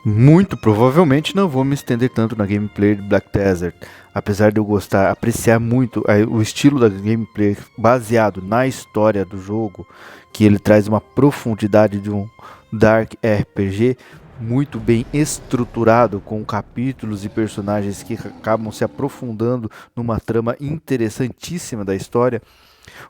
Muito provavelmente não vou me estender tanto na gameplay de Black Desert, apesar de eu apreciar muito o estilo da gameplay baseado na história do jogo, que ele traz uma profundidade de um Dark RPG muito bem estruturado, com capítulos e personagens que acabam se aprofundando numa trama interessantíssima da história.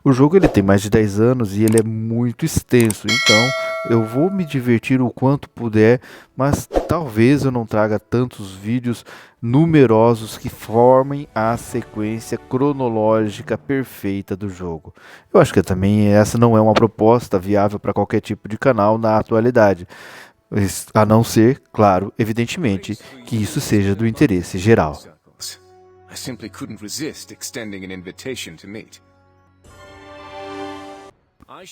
O jogo ele tem mais de 10 anos e ele é muito extenso, então eu vou me divertir o quanto puder, mas talvez eu não traga tantos vídeos numerosos que formem a sequência cronológica perfeita do jogo. Eu acho que também essa não é uma proposta viável para qualquer tipo de canal na atualidade, a não ser, claro, evidentemente, que isso seja do interesse geral. I simply couldn't resist extending an invitation to meet.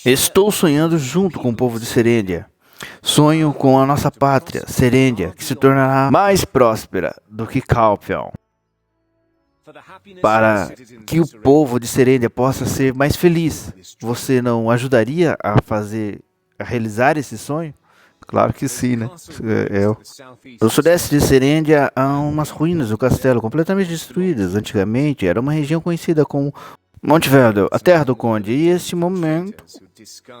Estou sonhando junto com o povo de Serêndia. Sonho com a nossa pátria, Serêndia, que se tornará mais próspera do que Calphion. Para que o povo de Serêndia possa ser mais feliz, você não ajudaria a realizar esse sonho? Claro que sim, né? No sudeste de Serêndia há umas ruínas do castelo completamente destruídas. Antigamente era uma região conhecida como Monte Verde, a terra do conde, e este momento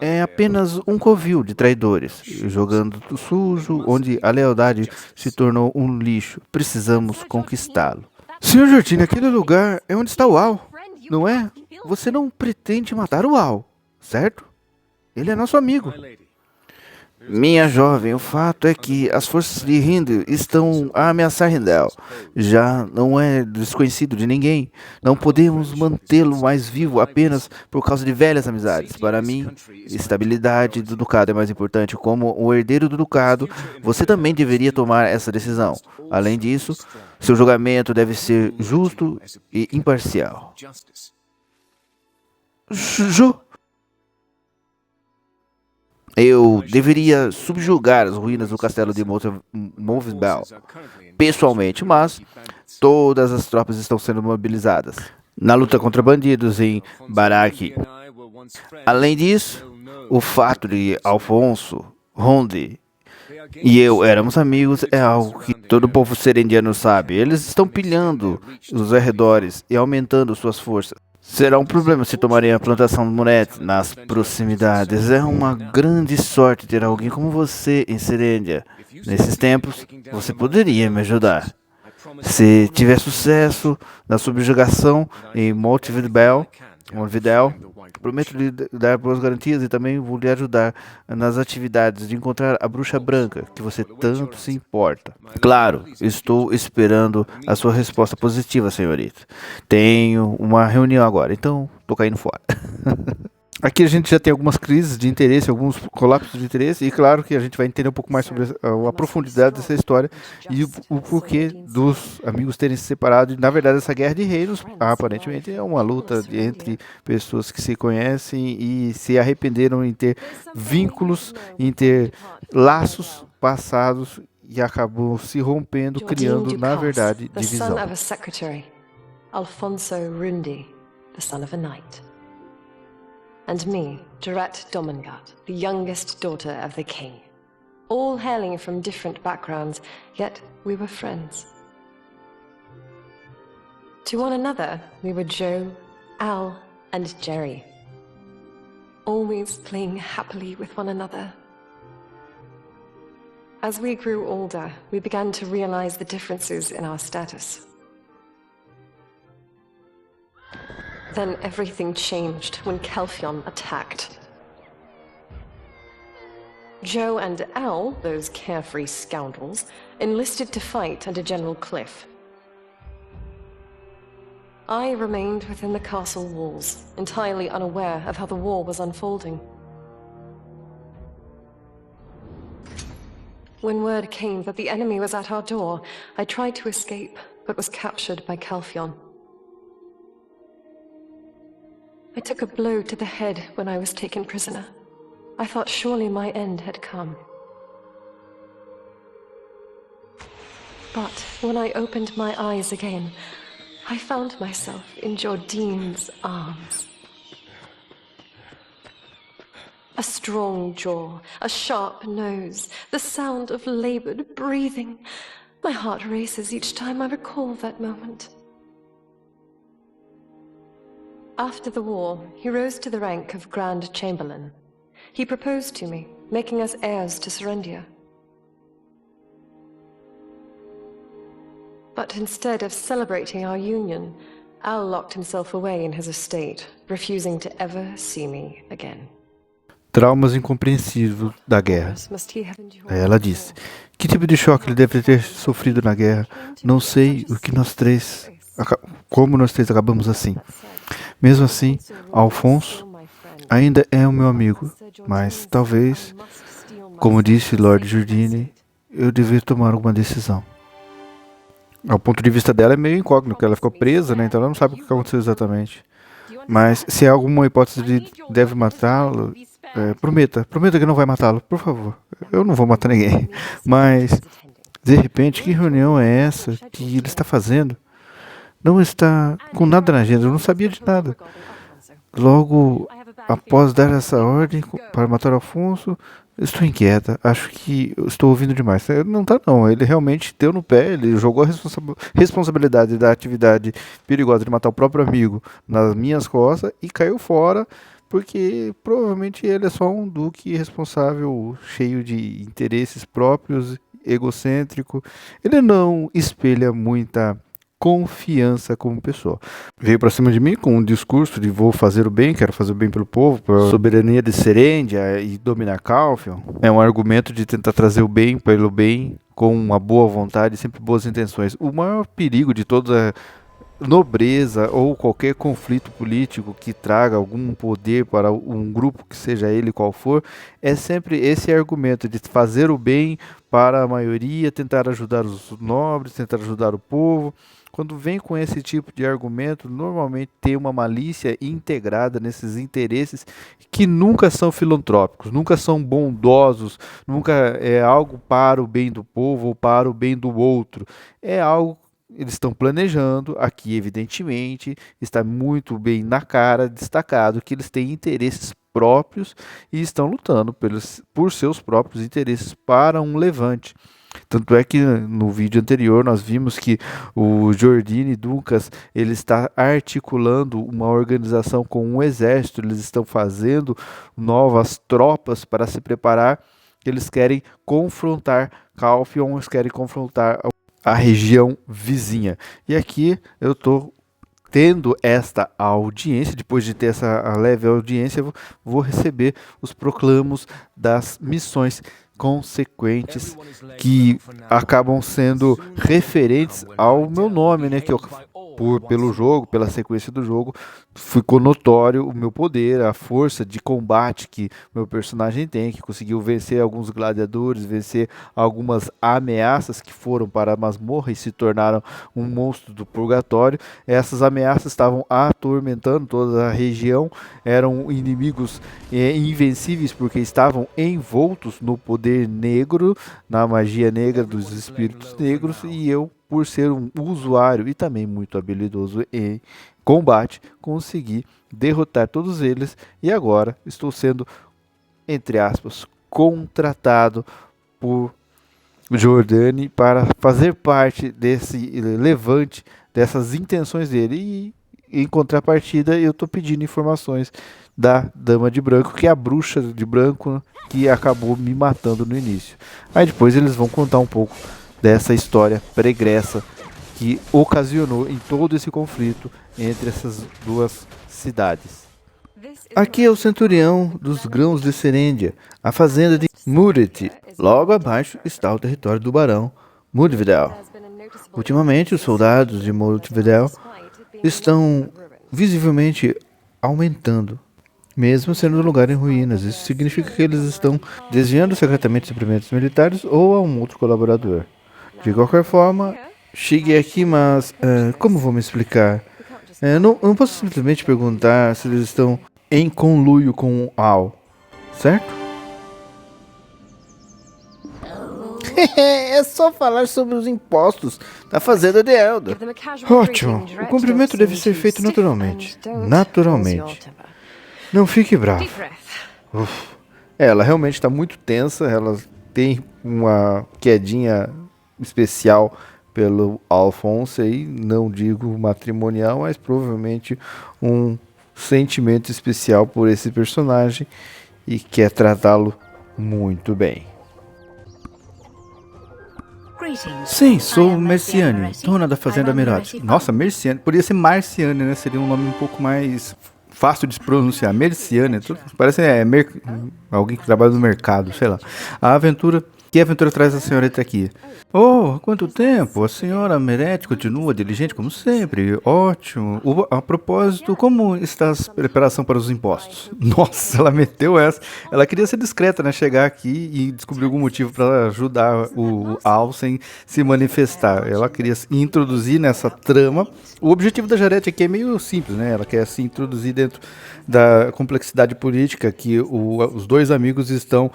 é apenas um covil de traidores, jogando do sujo, onde a lealdade se tornou um lixo. Precisamos conquistá-lo. Senhor Jordine, aquele lugar é onde está o Al, não é? Você não pretende matar o Al, certo? Ele é nosso amigo. Minha jovem, o fato é que as forças de Hindu estão a ameaçar Rindel. Já não é desconhecido de ninguém. Não podemos mantê-lo mais vivo apenas por causa de velhas amizades. Para mim, estabilidade do ducado é mais importante. Como o herdeiro do ducado, você também deveria tomar essa decisão. Além disso, seu julgamento deve ser justo e imparcial. Eu deveria subjugar as ruínas do castelo de Movenbell pessoalmente, mas todas as tropas estão sendo mobilizadas na luta contra bandidos em Baraki. Além disso, o fato de Alfonso, Ronde e eu éramos amigos é algo que todo o povo serendiano sabe. Eles estão pilhando os arredores e aumentando suas forças. Será um problema se tomarem a plantação de Monet nas proximidades. É uma grande sorte ter alguém como você em Serêndia. Nesses tempos, você poderia me ajudar. Se tiver sucesso na subjugação em Montevidéu, prometo lhe dar boas garantias e também vou lhe ajudar nas atividades de encontrar a bruxa branca que você tanto se importa. Claro, estou esperando a sua resposta positiva, senhorita. Tenho uma reunião agora, então estou caindo fora. Aqui a gente já tem algumas crises de interesse, alguns colapsos de interesse, e claro que a gente vai entender um pouco mais sobre a profundidade dessa história e o porquê dos amigos terem se separado. E, na verdade, essa guerra de reinos, aparentemente, é uma luta entre pessoas que se conhecem e se arrependeram em ter vínculos, em ter laços passados e acabou se rompendo, criando, na verdade, divisão. Alfonso Rundi, the son of a knight. And me, Duret Domingat, the youngest daughter of the king. All hailing from different backgrounds, yet we were friends. To one another, we were Joe, Al, and Jerry. Always playing happily with one another. As we grew older, we began to realize the differences in our status. Then everything changed when Calphion attacked. Joe and Al, those carefree scoundrels, enlisted to fight under General Cliff. I remained within the castle walls, entirely unaware of how the war was unfolding. When word came that the enemy was at our door, I tried to escape, but was captured by Calphion. I took a blow to the head when I was taken prisoner. I thought surely my end had come. But when I opened my eyes again, I found myself in Jordine's arms. A strong jaw, a sharp nose, the sound of labored breathing. My heart races each time I recall that moment. After the war, he rose to the rank of Grand Chamberlain. He proposed to me, making us heirs to Serendia. But instead of celebrating our union, Al locked himself away in his estate, refusing to ever see me again. Traumas incompreensíveis da guerra. Aí ela disse: que tipo de choque ele deve ter sofrido na guerra? Não sei o que como nós três acabamos assim. Mesmo assim, Alfonso ainda é o meu amigo, mas talvez, como disse Lord Jordine, eu devia tomar alguma decisão. Ao ponto de vista dela é meio incógnito, porque ela ficou presa, né? Então ela não sabe o que aconteceu exatamente. Mas se há alguma hipótese de deve matá-lo, prometa que não vai matá-lo, por favor. Eu não vou matar ninguém. Mas, de repente, que reunião é essa que ele está fazendo? Não está com nada na agenda, eu não sabia de nada. Logo após dar essa ordem para matar Alfonso, estou inquieta, acho que eu estou ouvindo demais. Não está não, ele realmente deu no pé, ele jogou a responsabilidade da atividade perigosa de matar o próprio amigo nas minhas costas e caiu fora, porque provavelmente ele é só um duque irresponsável, cheio de interesses próprios, egocêntrico. Ele não espelha muita confiança como pessoa. Veio para cima de mim com um discurso de vou fazer o bem, quero fazer o bem pelo povo, pela soberania de Serendia e dominar Calphion. É um argumento de tentar trazer o bem pelo bem, com uma boa vontade e sempre boas intenções. O maior perigo de toda nobreza ou qualquer conflito político que traga algum poder para um grupo, que seja ele qual for, é sempre esse argumento de fazer o bem para a maioria, tentar ajudar os nobres, tentar ajudar o povo. Quando vem com esse tipo de argumento, normalmente tem uma malícia integrada nesses interesses que nunca são filantrópicos, nunca são bondosos, nunca é algo para o bem do povo ou para o bem do outro. É algo eles estão planejando, aqui evidentemente está muito bem na cara, destacado que eles têm interesses próprios e estão lutando por seus próprios interesses para um levante. Tanto é que no vídeo anterior nós vimos que o Jordine Ducas ele está articulando uma organização com um exército, eles estão fazendo novas tropas para se preparar, eles querem confrontar Calphion, eles querem confrontar a região vizinha. E aqui eu estou tendo esta audiência, depois de ter essa leve audiência, eu vou receber os proclamos das missões consequentes que acabam sendo referentes ao meu nome, né, que eu pelo jogo, pela sequência do jogo, ficou notório o meu poder, a força de combate que meu personagem tem, que conseguiu vencer alguns gladiadores, vencer algumas ameaças que foram para a masmorra e se tornaram um monstro do purgatório. Essas ameaças estavam atormentando toda a região, eram inimigos invencíveis porque estavam envoltos no poder negro, na magia negra dos espíritos negros, e eu, por ser um usuário e também muito habilidoso em combate, consegui derrotar todos eles e agora estou sendo, entre aspas, contratado por Jordane para fazer parte desse levante, dessas intenções dele, e em contrapartida eu estou pedindo informações da Dama de Branco, que é a bruxa de branco que acabou me matando no início. Aí depois eles vão contar um pouco dessa história pregressa que ocasionou em todo esse conflito entre essas duas cidades. Aqui é o centurião dos grãos de Serendia, a fazenda de Muret. Logo abaixo está o território do barão Mudvidel. Ultimamente, os soldados de Mudvidel estão visivelmente aumentando, mesmo sendo um lugar em ruínas. Isso significa que eles estão desviando secretamente suprimentos militares ou a um outro colaborador. De qualquer forma, cheguei aqui, mas como vou me explicar? Não posso simplesmente perguntar se eles estão em conluio com o Al, certo? É só falar sobre os impostos da fazenda de Elda. Ótimo. O cumprimento deve ser feito naturalmente. Naturalmente. Não fique bravo. Ela realmente está muito tensa, ela tem uma quedinha especial pelo Alphonse aí, não digo matrimonial, mas provavelmente um sentimento especial por esse personagem e quer tratá-lo muito bem. Sim, sou Merciane, dona da Fazenda Mirage. Nossa, Merciane, podia ser Marciane, né? Seria um nome um pouco mais fácil de se pronunciar. Merciane, parece alguém que trabalha no mercado, sei lá. Que aventura traz a senhorita aqui? Oh, quanto tempo! A senhora Merete continua diligente como sempre. Ótimo. A propósito, como está a preparação para os impostos? Nossa, ela meteu essa. Ela queria ser discreta, né? Chegar aqui e descobrir algum motivo para ajudar o Al sem se manifestar. Ela queria se introduzir nessa trama. O objetivo da Jarete aqui é meio simples, né? Ela quer se introduzir dentro da complexidade política que os dois amigos estão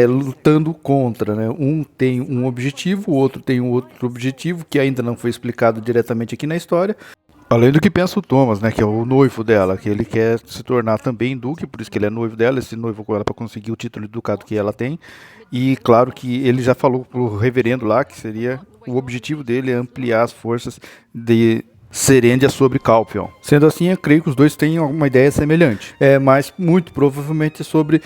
lutando contra, né? Um tem um objetivo, o outro tem um outro objetivo que ainda não foi explicado diretamente aqui na história. Além do que pensa o Thomas, né? Que é o noivo dela, que ele quer se tornar também duque, por isso que ele é noivo dela, esse noivo com ela para conseguir o título de ducado que ela tem. E claro que ele já falou pro reverendo lá que seria o objetivo dele é ampliar as forças de Serendia sobre Calpion. Sendo assim, eu creio que os dois têm uma ideia semelhante. Mas muito provavelmente sobre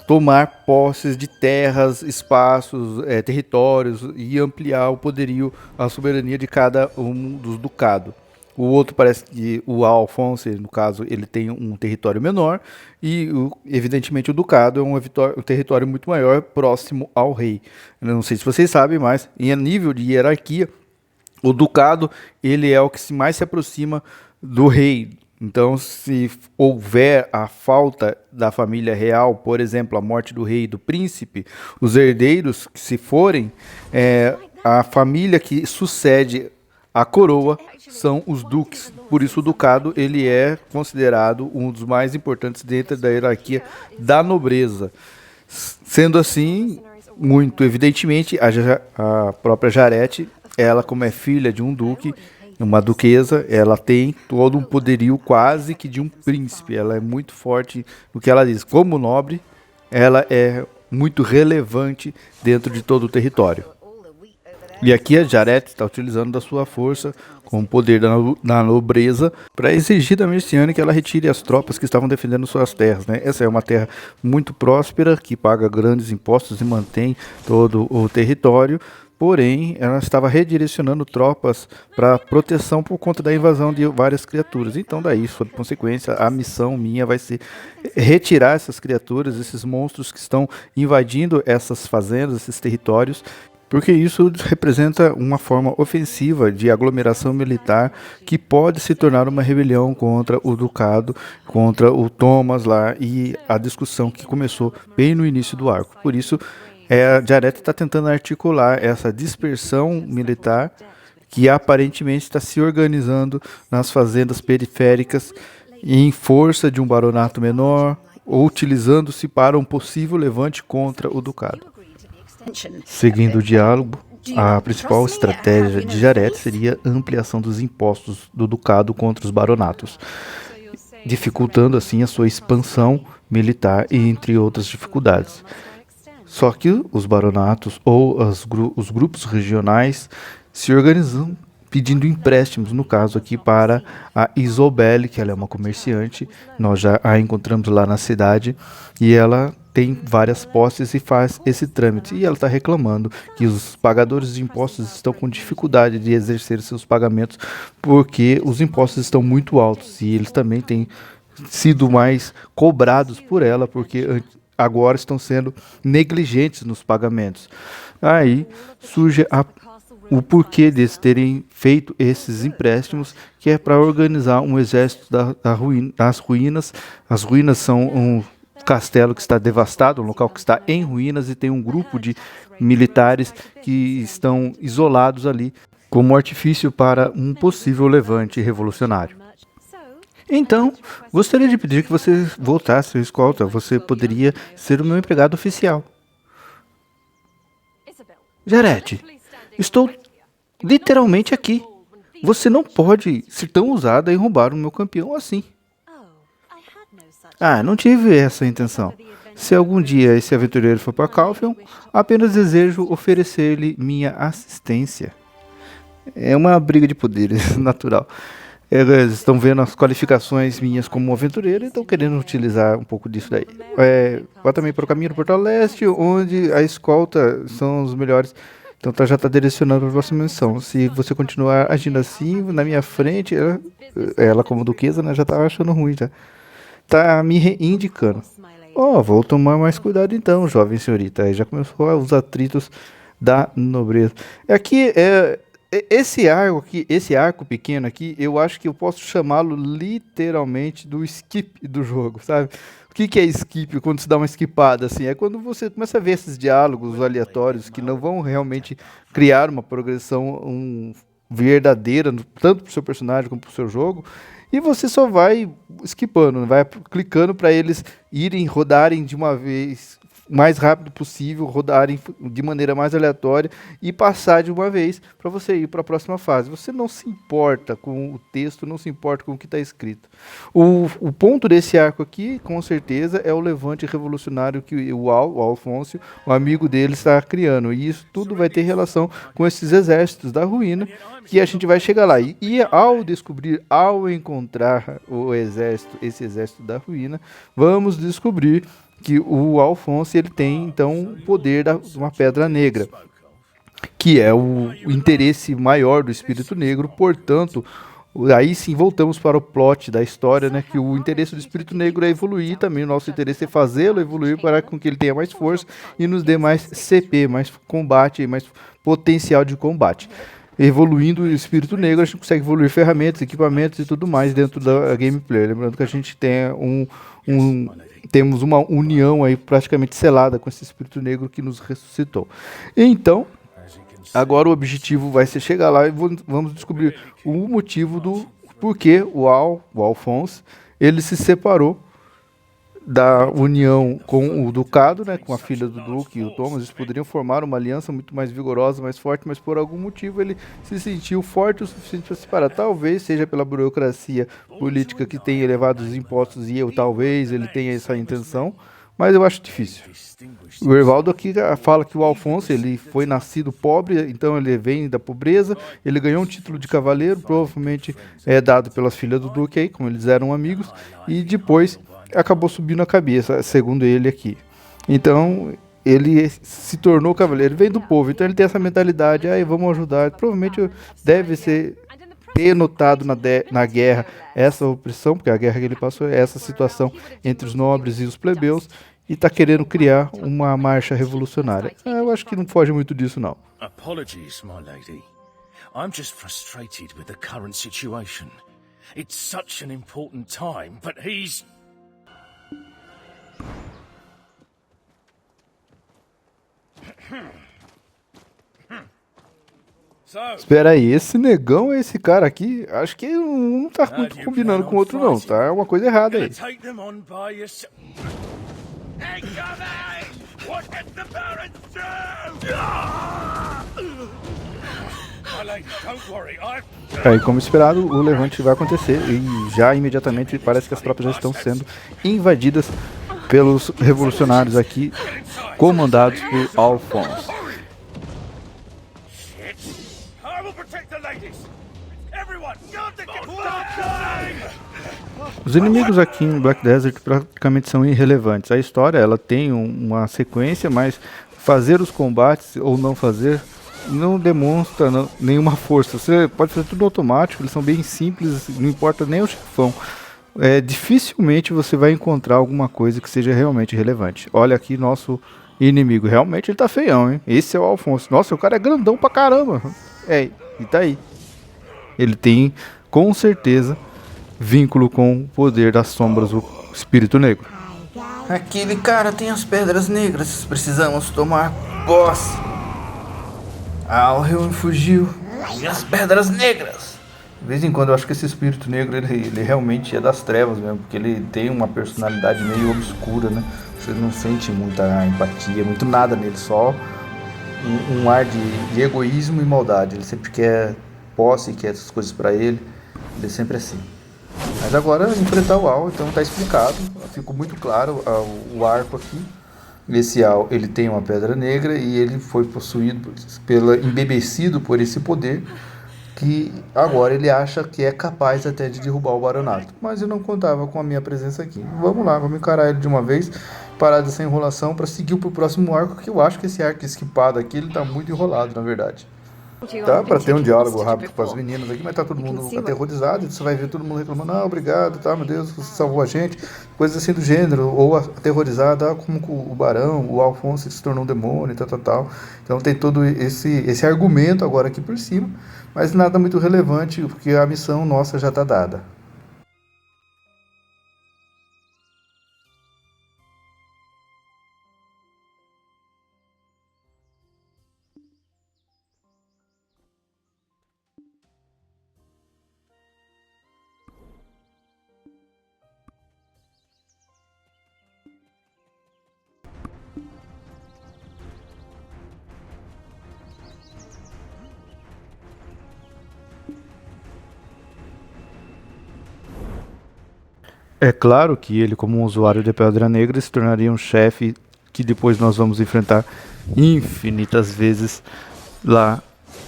tomar posses de terras, espaços, territórios e ampliar o poderio, a soberania de cada um dos ducados. O outro parece que o Alphonse, no caso, ele tem um território menor e, evidentemente, o ducado é um território muito maior, próximo ao rei. Eu não sei se vocês sabem, mas em nível de hierarquia, o ducado ele é o que mais se aproxima do rei. Então, se houver a falta da família real, por exemplo, a morte do rei e do príncipe, os herdeiros, que se forem, a família que sucede a coroa são os duques. Por isso o ducado ele é considerado um dos mais importantes dentro da hierarquia da nobreza. Sendo assim, muito evidentemente, a própria Jarete, ela como é filha de um duque, uma duquesa, ela tem todo um poderio quase que de um príncipe. Ela é muito forte no que ela diz. Como nobre, ela é muito relevante dentro de todo o território. E aqui a Jarete está utilizando da sua força com o poder da nobreza para exigir da Merciane que ela retire as tropas que estavam defendendo suas terras, né? Essa é uma terra muito próspera, que paga grandes impostos e mantém todo o território. Porém, ela estava redirecionando tropas para proteção por conta da invasão de várias criaturas. Então, daí, sob consequência, a missão minha vai ser retirar essas criaturas, esses monstros que estão invadindo essas fazendas, esses territórios, porque isso representa uma forma ofensiva de aglomeração militar que pode se tornar uma rebelião contra o ducado, contra o Thomas lá e a discussão que começou bem no início do arco. Por isso, a Jarete está tentando articular essa dispersão militar que aparentemente está se organizando nas fazendas periféricas em força de um baronato menor ou utilizando-se para um possível levante contra o ducado. Seguindo o diálogo, a principal estratégia de Jarete seria a ampliação dos impostos do ducado contra os baronatos, dificultando assim a sua expansão militar e entre outras dificuldades. Só que os baronatos ou os grupos regionais se organizam pedindo empréstimos, no caso aqui para a Isobel, que ela é uma comerciante, nós já a encontramos lá na cidade, e ela tem várias posses e faz esse trâmite, e ela está reclamando que os pagadores de impostos estão com dificuldade de exercer seus pagamentos, porque os impostos estão muito altos, e eles também têm sido mais cobrados por ela, porque agora estão sendo negligentes nos pagamentos. Aí surge o porquê deles terem feito esses empréstimos, que é para organizar um exército das ruínas. As ruínas são um castelo que está devastado, um local que está em ruínas, e tem um grupo de militares que estão isolados ali como artifício para um possível levante revolucionário. Então, gostaria de pedir que você voltasse à escolta. Você poderia ser o meu empregado oficial. Jarete, estou literalmente aqui. Você não pode ser tão ousada em roubar o meu campeão assim. Não tive essa intenção. Se algum dia esse aventureiro for para Calphion, apenas desejo oferecer-lhe minha assistência. É uma briga de poderes natural. Eles estão vendo as qualificações minhas como aventureiro e estão querendo utilizar um pouco disso daí. Vá também para o caminho do Portal Leste, onde a escolta são os melhores. Então já está direcionando para a próxima missão. Se você continuar agindo assim, na minha frente, ela como duquesa, né, já tá achando ruim, já. Tá me indicando. Vou tomar mais cuidado então, jovem senhorita. Aí já começou os atritos da nobreza. Aqui, esse arco pequeno aqui, eu acho que eu posso chamá-lo literalmente do skip do jogo, sabe? O que é skip quando se dá uma skipada, assim? É quando você começa a ver esses diálogos aleatórios que não vão realmente criar uma progressão verdadeira, tanto pro seu personagem como pro seu jogo, e você só vai skipando, vai clicando para eles rodarem de uma vez o mais rápido possível, rodarem de maneira mais aleatória e passar de uma vez para você ir para a próxima fase. Você não se importa com o texto, não se importa com o que está escrito. O ponto desse arco aqui, com certeza, é o levante revolucionário que o Alfonso, o amigo dele, está criando. E isso tudo vai ter relação com esses exércitos da ruína, que a gente vai chegar lá. E ao encontrar esse exército da ruína, vamos descobrir que o Alfonso ele tem então o poder de uma pedra negra, que é o interesse maior do espírito negro. Portanto, aí sim voltamos para o plot da história, né, que o interesse do espírito negro é evoluir, também o nosso interesse é fazê-lo evoluir para com que ele tenha mais força e nos dê mais CP, mais combate, mais potencial de combate. Evoluindo o espírito negro, a gente consegue evoluir ferramentas, equipamentos e tudo mais dentro da gameplay. Lembrando que a gente tem temos uma união aí praticamente selada com esse espírito negro que nos ressuscitou. Então, agora o objetivo vai ser chegar lá e vamos descobrir o motivo do porquê o Alfonso ele se separou da união com o ducado, né, com a filha do duque e o Thomas. Eles poderiam formar uma aliança muito mais vigorosa, mais forte, mas por algum motivo ele se sentiu forte o suficiente para se separar. Talvez seja pela burocracia política que tem elevado os impostos e talvez ele tenha essa intenção, mas eu acho difícil. O Evaldo aqui fala que o Alfonso ele foi nascido pobre, então ele vem da pobreza, ele ganhou um título de cavaleiro, provavelmente dado pelas filhas do duque aí, como eles eram amigos, e depois acabou subindo a cabeça, segundo ele aqui. Então, ele se tornou cavaleiro, ele vem do povo, então ele tem essa mentalidade, vamos ajudar. Provavelmente deve ter notado na guerra essa opressão, porque a guerra que ele passou é essa situação entre os nobres e os plebeus, e está querendo criar uma marcha revolucionária. Eu acho que não foge muito disso, não. Apologies, my lady. I'm just frustrated with the current situation. It's such an important time, but he's... Espera aí, esse negão, esse cara aqui, acho que não tá muito combinando com o outro não, tá? É uma coisa errada aí. Aí, como esperado, o levante vai acontecer e já imediatamente parece que as tropas já estão sendo invadidas pelos revolucionários aqui, comandados por Alfonso. Os inimigos aqui em Black Desert praticamente são irrelevantes. A história ela tem uma sequência, mas fazer os combates ou não fazer não demonstra nenhuma força. Você pode fazer tudo automático, eles são bem simples, não importa nem o chefão. Dificilmente você vai encontrar alguma coisa que seja realmente relevante. Olha aqui nosso inimigo, realmente ele tá feião, hein? Esse é o Alfonso. Nossa, o cara é grandão pra caramba. E tá aí. Ele tem, com certeza, vínculo com o poder das sombras, o espírito negro. Aquele cara tem as pedras negras, precisamos tomar posse. Alhel fugiu. E as pedras negras. De vez em quando eu acho que esse espírito negro ele realmente é das trevas mesmo, porque ele tem uma personalidade meio obscura, né? Você não sente muita empatia, muito nada nele, só um ar de egoísmo e maldade. Ele sempre quer posse, quer essas coisas pra ele. Ele é sempre assim. Mas agora enfrentar o Al, então tá explicado, ficou muito claro o arco aqui. Esse Al, ele tem uma pedra negra e ele foi possuído, embebecido por esse poder, que agora ele acha que é capaz até de derrubar o Baronato. Mas eu não contava com a minha presença aqui. Vamos lá, vamos encarar ele de uma vez, parar dessa enrolação para seguir pro próximo arco, que eu acho que esse arco esquipado aqui, ele tá muito enrolado, na verdade. Tá para ter um diálogo rápido com as meninas aqui, mas tá todo mundo aterrorizado, e você vai ver todo mundo reclamando, ah, obrigado, tá, meu Deus, você salvou a gente, coisas assim do gênero, ou aterrorizado, ah, como o Barão, o Alfonso se tornou um demônio, tal. Então tem todo esse argumento agora aqui por cima, mas nada muito relevante, porque a missão nossa já tá dada. É claro que ele, como um usuário de Pedra Negra, se tornaria um chefe que depois nós vamos enfrentar infinitas vezes lá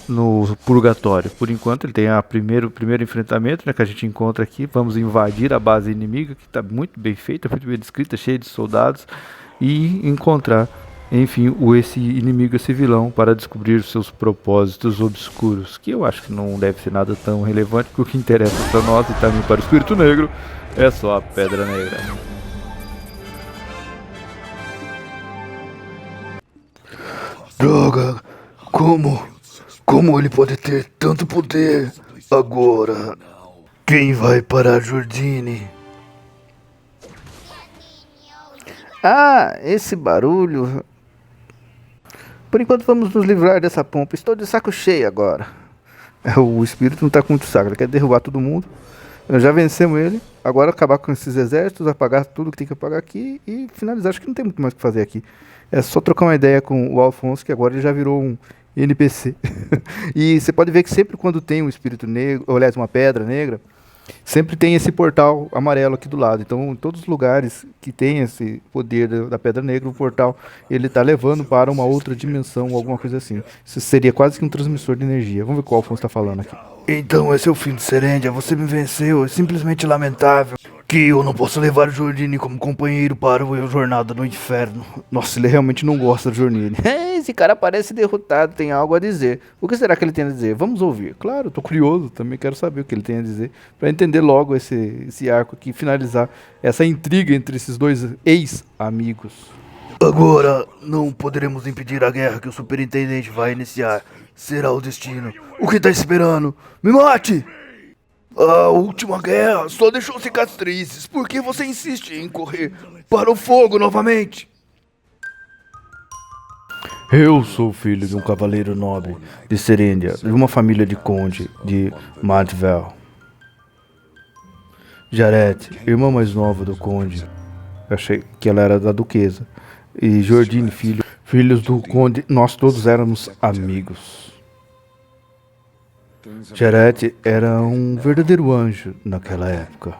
no Purgatório. Por enquanto ele tem o primeiro enfrentamento, né, que a gente encontra aqui. Vamos invadir a base inimiga, que está muito bem feita, muito bem descrita, cheia de soldados, e encontrar, enfim, esse inimigo, esse vilão, para descobrir seus propósitos obscuros, que eu acho que não deve ser nada tão relevante, porque o que interessa para nós e também para o Espírito Negro é só a Pedra Negra. Droga, como ele pode ter tanto poder agora? Quem vai parar Jordine? Ah, esse barulho. Por enquanto vamos nos livrar dessa pompa. Estou de saco cheio agora. O espírito não está com muito saco, ele quer derrubar todo mundo. Já vencemos ele. Agora acabar com esses exércitos, apagar tudo que tem que apagar aqui e finalizar. Acho que não tem muito mais o que fazer aqui. É só trocar uma ideia com o Alfonso, que agora ele já virou um NPC. E você pode ver que sempre quando tem um espírito negro, ou aliás, uma pedra negra, sempre tem esse portal amarelo aqui do lado. Então, em todos os lugares que tem esse poder da Pedra Negra, o portal ele está levando para uma outra dimensão ou alguma coisa assim. Isso seria quase que um transmissor de energia. Vamos ver o que o Alfonso está falando aqui. Então, esse é o fim de Serendia. Você me venceu. É simplesmente lamentável que eu não possa levar o Jordine como companheiro para a jornada no inferno. Nossa, ele realmente não gosta do Jordine. Esse cara parece derrotado, tem algo a dizer. O que será que ele tem a dizer? Vamos ouvir. Claro, tô curioso, também quero saber o que ele tem a dizer, para entender logo esse arco aqui, finalizar essa intriga entre esses dois ex-amigos. Agora, não poderemos impedir a guerra que o superintendente vai iniciar. Será o destino. O que tá esperando? Me mate! A última guerra só deixou cicatrizes. Por que você insiste em correr para o fogo novamente? Eu sou filho de um cavaleiro nobre de Serendia, de uma família de conde de Matvel. Jareth, irmã mais nova do conde. Eu achei que ela era da duquesa. E Jordine, filhos do conde. Nós todos éramos amigos. Jareth era um verdadeiro anjo naquela época.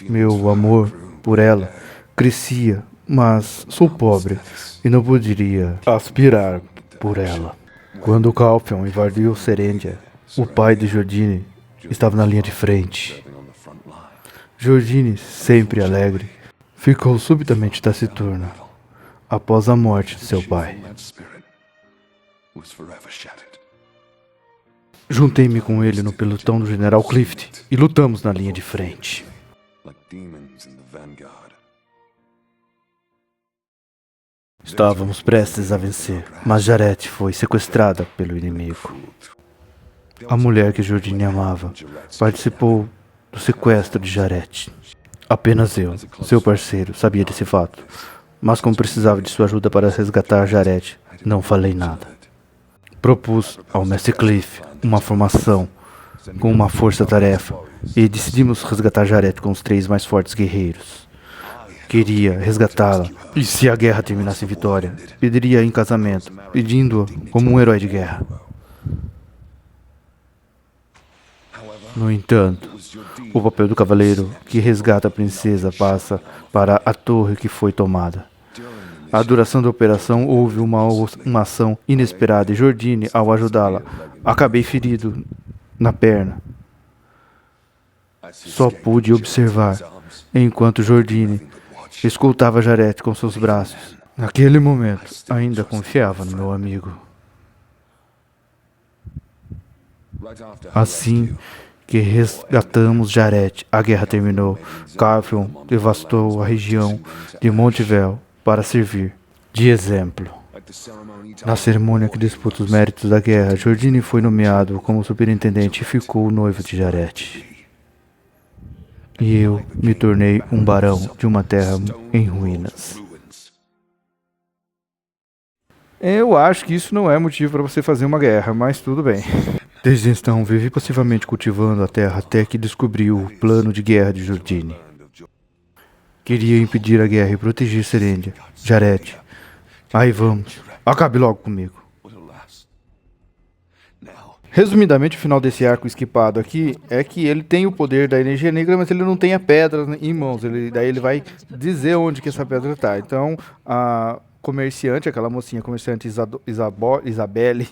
Meu amor por ela crescia, mas sou pobre e não poderia aspirar por ela. Quando Calphion invadiu Serendia, o pai de Jordine estava na linha de frente. Jordine, sempre alegre, ficou subitamente taciturna após a morte de seu pai. Juntei-me com ele no pelotão do General Clift e lutamos na linha de frente. Estávamos prestes a vencer, mas Jareth foi sequestrada pelo inimigo. A mulher que Jordine amava participou do sequestro de Jareth. Apenas eu, seu parceiro, sabia desse fato. Mas como precisava de sua ajuda para resgatar Jareth, não falei nada. Propus ao Mestre Cliff uma formação com uma força-tarefa e decidimos resgatar Jareth com os 3 mais fortes guerreiros. Queria resgatá-la e, se a guerra terminasse em vitória, pediria em casamento, pedindo-a como um herói de guerra. No entanto, o papel do cavaleiro que resgata a princesa passa para a torre que foi tomada. A duração da operação houve uma ação inesperada e Jordine, ao ajudá-la, acabei ferido na perna. Só pude observar enquanto Jordine escoltava Jareth com seus braços. Naquele momento, ainda confiava no meu amigo. Assim que resgatamos Jareth, a guerra terminou. Carfion devastou a região de Montevel para servir de exemplo. Na cerimônia que disputa os méritos da guerra, Jordine foi nomeado como superintendente e ficou noivo de Jareth. E eu me tornei um barão de uma terra em ruínas. Eu acho que isso não é motivo para você fazer uma guerra, mas tudo bem. Desde então, vivi passivamente cultivando a terra até que descobri o plano de guerra de Jordine. Queria impedir a guerra e proteger Serendia, Jareth. Aí vamos, acabe logo comigo. Resumidamente, o final desse arco esquipado aqui é que ele tem o poder da energia negra, mas ele não tem a pedra em mãos. Daí ele vai dizer onde que essa pedra está. Então, a comerciante, aquela mocinha comerciante Isabelle,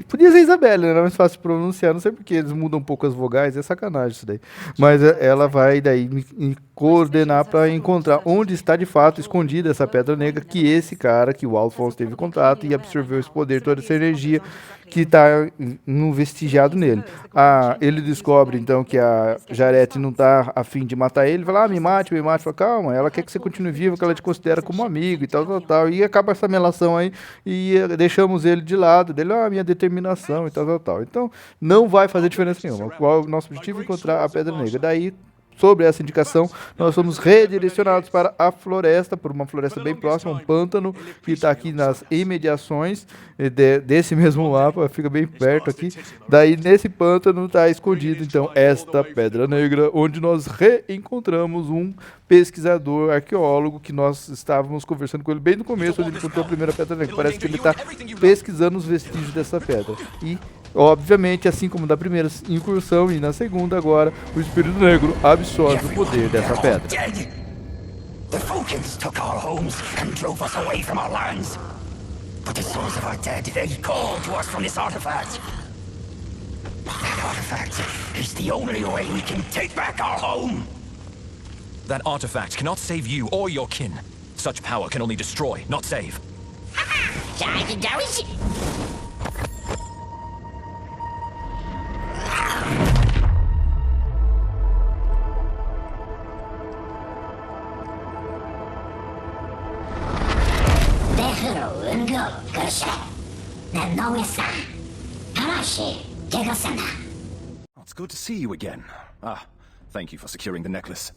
podia ser Isabelle, né? Era mais fácil de pronunciar, não sei porque eles mudam um pouco as vogais, é sacanagem isso daí. Mas ela vai daí me coordenar para encontrar onde está de fato escondida essa pedra negra, que esse cara, que o Alphonse teve contato e absorveu esse poder, toda essa energia que está no vestigiado nele. Ele descobre então que a Jareth não está a fim de matar ele, fala, me mate, fala, calma, ela quer que você continue vivo, que ela te considera como amigo e tal, e acaba essa relação aí, e deixamos ele de lado, dele, minha determinação e tal. Então, não vai fazer diferença nenhuma. Qual é o nosso objetivo? Encontrar a Pedra Negra. Daí, sobre essa indicação, nós somos redirecionados para a floresta, por uma floresta bem próxima, um pântano que está aqui nas imediações desse mesmo mapa, fica bem perto aqui. Daí, nesse pântano, está escondido, então, esta Pedra Negra, onde nós reencontramos um pesquisador, arqueólogo, que nós estávamos conversando com ele bem no começo, onde ele encontrou a primeira Pedra Negra. Parece que ele está pesquisando os vestígios dessa pedra. E, obviamente, assim como da primeira incursão e na segunda agora, o Espírito Negro absorve o poder dessa pedra. The Vulcans took our homes and drove us away from our lands. But the souls of our dead, they call to us from this artifact. That artifact is the only way we can take back our home. That artifact cannot save you or your kin. Such power can only destroy, not save. It's good to see you again. Thank you for securing the necklace.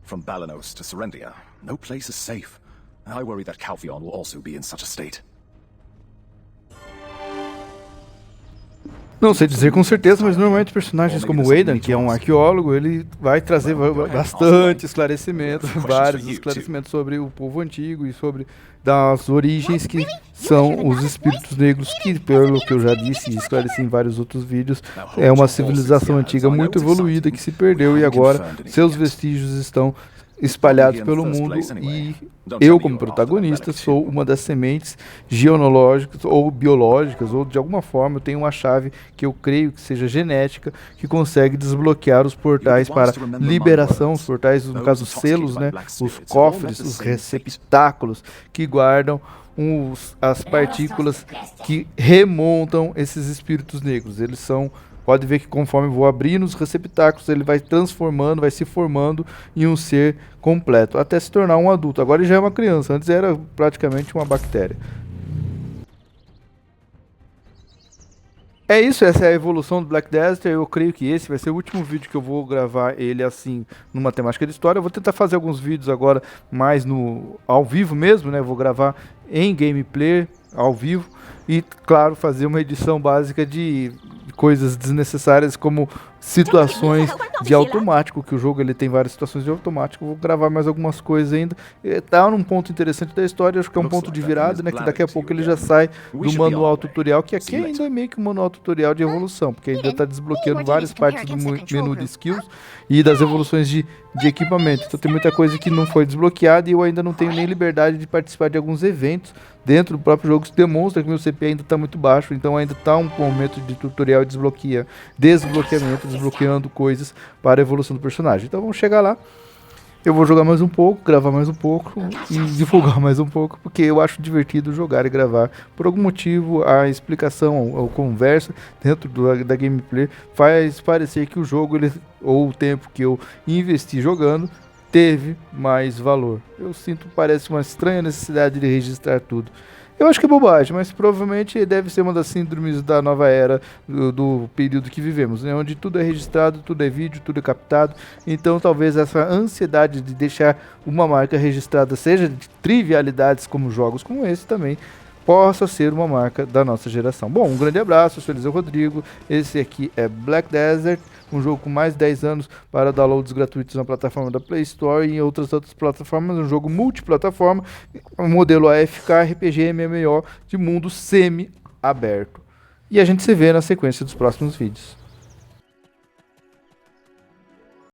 From Balanos to Serendia, no place is safe. I worry that Calpheon will also be in such a state. Não sei dizer com certeza, mas normalmente personagens como o Aidan, que é um arqueólogo, ele vai trazer bastante esclarecimento, vários esclarecimentos sobre o povo antigo e sobre das origens que são os espíritos negros, que, pelo que eu já disse e esclareci em vários outros vídeos, é uma civilização antiga muito evoluída que se perdeu e agora seus vestígios estão espalhados pelo mundo e eu, como protagonista, sou uma das sementes geológicas ou biológicas, ou de alguma forma eu tenho uma chave que eu creio que seja genética, que consegue desbloquear os portais para liberação, os portais, no caso os selos, né, os cofres, os receptáculos que guardam as partículas que remontam esses espíritos negros. Eles são... Pode ver que conforme vou abrindo os receptáculos, ele vai transformando, vai se formando em um ser completo, até se tornar um adulto. Agora ele já é uma criança, antes era praticamente uma bactéria. É isso, essa é a evolução do Black Desert. Eu creio que esse vai ser o último vídeo que eu vou gravar ele assim, numa temática de história. Eu vou tentar fazer alguns vídeos agora mais ao vivo mesmo, né? Vou gravar em gameplay, ao vivo. E, claro, fazer uma edição básica de coisas desnecessárias como situações de automático, que o jogo ele tem várias situações de automático. Vou gravar mais algumas coisas ainda. Tá num ponto interessante da história, acho que é um ponto de virada, né, que daqui a pouco ele já sai do manual tutorial, que aqui ainda é meio que um manual tutorial de evolução, porque ainda tá desbloqueando várias partes do menu de skills e das evoluções de equipamento. Então tem muita coisa que não foi desbloqueada e eu ainda não tenho nem liberdade de participar de alguns eventos dentro do próprio jogo. Isso demonstra que meu CP ainda está muito baixo, então ainda está um momento de tutorial e desbloqueamento, desbloqueando coisas para a evolução do personagem. Então vamos chegar lá. Eu vou jogar mais um pouco, gravar mais um pouco e divulgar mais um pouco, porque eu acho divertido jogar e gravar. Por algum motivo, a explicação, a conversa dentro da gameplay faz parecer que o jogo, ou o tempo que eu investi jogando, teve mais valor. Eu sinto, parece uma estranha necessidade de registrar tudo. Eu acho que é bobagem, mas provavelmente deve ser uma das síndromes da nova era, do período que vivemos, né? Onde tudo é registrado, tudo é vídeo, tudo é captado. Então talvez essa ansiedade de deixar uma marca registrada, seja de trivialidades como jogos como esse, também possa ser uma marca da nossa geração. Bom, um grande abraço, eu sou Eliseu Rodrigo, esse aqui é Black Desert, um jogo com mais de 10 anos para downloads gratuitos na plataforma da Play Store e em outras plataformas, um jogo multiplataforma, um modelo AFK, RPG, MMO de mundo semi-aberto. E a gente se vê na sequência dos próximos vídeos.